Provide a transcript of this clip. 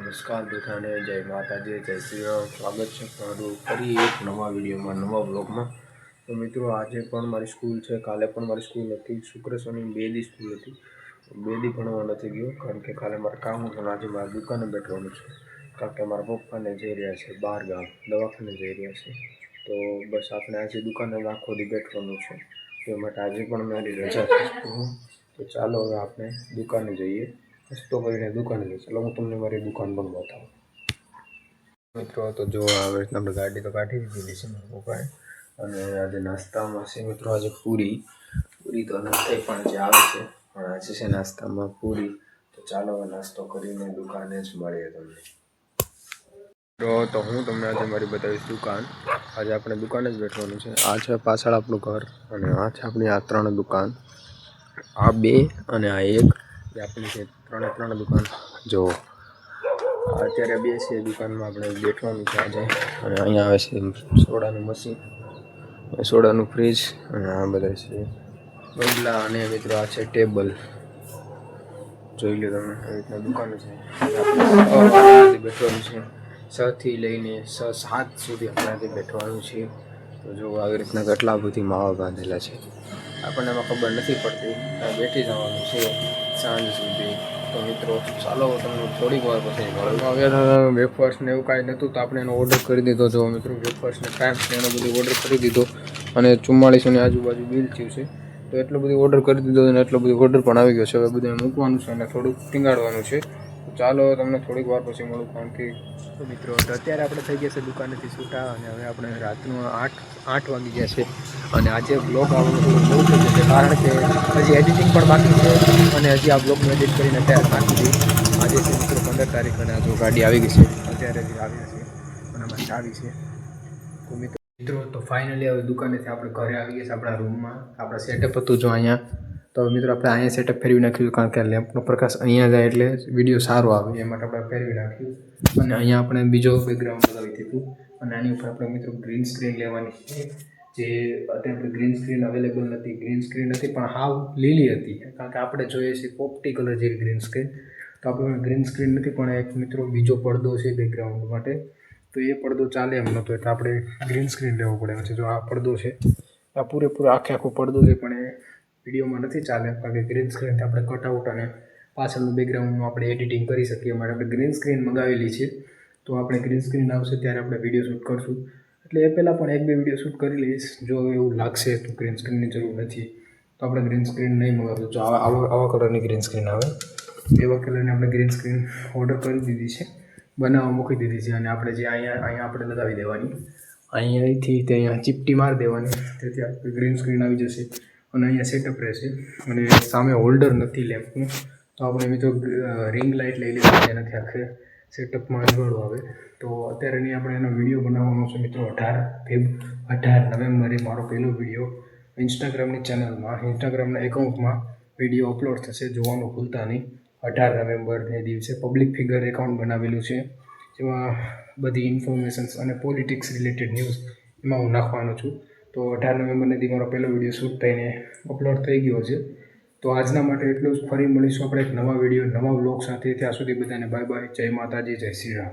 નમસ્કાર બધાને, જય માતાજી, જય શ્રી રામ. સ્વાગત છે તમારું ફરી એક નવા વિડીયોમાં, નવા બ્લોગમાં. તો મિત્રો, આજે પણ મારી સ્કૂલ છે, કાલે પણ મારી સ્કૂલ હતી. શુક્ર શનિ 2 દી સ્કૂલ હતી. 2 દી ભણવા નથી ગયો કારણ કે કાલે મારે કામ હતું. આજે મારે દુકાને બેઠવાનું છે કારણ કે મારા પપ્પાને જઈ રહ્યા છે બહાર ગામ, દવાખાને જઈ રહ્યા છે. તો બસ આપણે આજે દુકાને આખો દી બેઠવાનું છે. તે માટે આજે પણ મારી રજા છે. તો ચાલો હવે આપણે દુકાને જઈએ. રસ્તો કરીને દુકાને જઈએ. ચાલો હું તમને મારી દુકાન પણ બતાવું. મિત્રો, તો જો આવે આપણે ગાડી તો કાઢી દીધી છે મારા પપ્પાએ. અને આજે નાસ્તામાં છે મિત્રો, આજે પૂરી તો નાસ્તા પણ જે આવે છે, પણ આજે છે નાસ્તામાં પૂરી. તો ચાલો હવે નાસ્તો કરીને દુકાને જ મળીએ તમને. તો હું તમને આજે મારી બતાવીશ દુકાન. આજે આપણે દુકાને જ બેઠવાનું છે. આ છે પાછળ આપણું ઘર અને આ છે આપણી આ 3 દુકાન. આ 2 અને આ 1 એ આપણી છે 3 દુકાન. જો અત્યારે બેસીએ દુકાનમાં, આપણે બેઠવાનું છે આજે. અને અહીંયા આવે છે સોડાનું મશીન, સોડાનું ફ્રીજ અને આ બધા છે બંગલા. અને મિત્રો આ છે ટેબલ, જોઈ લો તમે. આવી રીતના દુકાન છે. આપણે બેઠવાનું છે 6 થી લઈને 7 સુધી આપણે બેઠવાનું છે. તો જો આવી રીતના કેટલા બધી માવા બાંધેલા છે. આપણને એમાં ખબર નથી પડતી, બેઠી જવાનું છે સાંજ સુધી. તો મિત્રો ચાલો તમને થોડીક વાર પછી મળ્યું. વેફર્સ ને એવું કાંઈ નહોતું તો આપણે એનો ઓર્ડર કરી દીધો. જો મિત્રો, વેફર્સ ને ટાઈમ્સ ને એનો બધું ઓર્ડર કરી દીધો અને 4400 ની આજુબાજુ બિલ થયું છે. તો એટલું બધું ઓર્ડર કરી દીધો અને એટલો બધું ઓર્ડર પણ આવી ગયો છે. હવે બધું મૂકવાનું છે અને થોડુંક ટીંગાડવાનું છે. તો ચાલો તમને થોડીક વાર પછી મળું. કારણ કે મિત્રો, અત્યારે આપણે થઈ ગયા છે દુકાનેથી છૂટા અને હવે આપણે રાતનું 8 વાગી ગયા છે. અને આજે બ્લોગ આવવાનું થોડું બહુ થઈ જશે કારણ કે હજી એડિટિંગ પણ બાકી છે અને હજી આ બ્લોગનું એડિટ કરીને અત્યારે નાખી દઈ. આજે છે મિત્રો 15 તારીખ અને આ જો ગાડી આવી ગઈ છે. અત્યારે જ આવ્યા છે અને આમાં ચાવી છે. તો મિત્રો તો ફાઇનલી હવે દુકાનેથી આપણે ઘરે આવી ગયા છે, આપણા રૂમમાં. આપણા સેટઅપ હતું જો અહીંયા. તો મિત્રો આપણે અહીંયા સેટઅપ ફેરવી નાખ્યું કારણ કે લેમ્પનો પ્રકાશ અહીંયા જાય એટલે વિડીયો સારો આવે એ માટે આપણે ફેરવી નાખ્યું. અને અહીંયા આપણે બીજો બેકગ્રાઉન્ડ લગાવી દીધું. અને આની ઉપર આપણે મિત્રો ગ્રીન સ્ક્રીન લેવાની છે. જે અત્યારે ગ્રીન સ્ક્રીન અવેલેબલ નથી. ગ્રીન સ્ક્રીન હતી પણ હાવ લીલી હતી કારણ કે આપણે જોઈએ છીએ પોપટી કલર જેવી ગ્રીન સ્ક્રીન. તો આપણે ગ્રીન સ્ક્રીન નથી પણ એક મિત્રો બીજો પડદો છે બેકગ્રાઉન્ડ માટે. તો એ પડદો ચાલે એમ નહોતો એટલે આપણે ગ્રીન સ્ક્રીન લેવો પડે છે. જો આ પડદો છે, આ પૂરેપૂરો આખો પડદો છે પણ એ વિડીયોમાં નથી ચાલે કારણ કે ગ્રીન સ્ક્રીનથી આપણે કટઆઉટ અને પાછળનું બેકગ્રાઉન્ડનું આપણે એડિટિંગ કરી શકીએ. માટે આપણે ગ્રીન સ્ક્રીન મંગાવેલી છે. તો આપણે ગ્રીન સ્ક્રીન આવશે ત્યારે આપણે વિડીયો શૂટ કરશું. એટલે એ પહેલાં પણ 1-2 વિડીયો શૂટ કરી લઈશ. જો એવું લાગશે તો ગ્રીન સ્ક્રીનની જરૂર નથી તો આપણે ગ્રીન સ્ક્રીન નહીં મંગાવશું. જો આવા કલરની ગ્રીન સ્ક્રીન આવે, એવા કલરની આપણે ગ્રીન સ્ક્રીન ઓર્ડર કરી દીધી છે, બનાવવા મૂકી દીધી છે. અને આપણે જે અહીંયા આપણે લગાવી દેવાની, અહીંયાથી તે અહીંયા ચીપટી મારી દેવાની, તેથી આપણે ગ્રીન સ્ક્રીન આવી જશે અને અહીંયા સેટઅપ રહેશે. અને સામે હોલ્ડર નથી લેમ્પનું તો આપણે મિત્રો રિંગ લાઇટ લઈ લીધી, જેનાથી આખે સેટઅપમાં અજવાળું આવે. તો અત્યારે નહીં આપણે એનો વિડીયો બનાવવાનો છે મિત્રો. 18 નવેમ્બરે મારો પહેલો વિડીયો ઇન્સ્ટાગ્રામની ચેનલમાં, ઇન્સ્ટાગ્રામના એકાઉન્ટમાં વિડીયો અપલોડ થશે. જોવાનું ભૂલતા નહીં. 18 નવેમ્બરને દિવસે પબ્લિક ફિગર એકાઉન્ટ બનાવેલું છે, જેમાં બધી ઇન્ફોર્મેશન્સ અને પોલિટિક્સ રિલેટેડ ન્યૂઝ એમાં હું નાખવાનો છું. તો 18 નવેમ્બરને દી મારો પહેલો વિડીયો શૂટ થઈને અપલોડ થઈ ગયો છે. તો આજના માટે એટલું જ. ફરી મળીશું આપણે એક નવા વિડીયો, નવા બ્લોગ સાથે. ત્યાં સુધી બધાને બાય બાય. જય માતાજી, જય શ્રી રામ.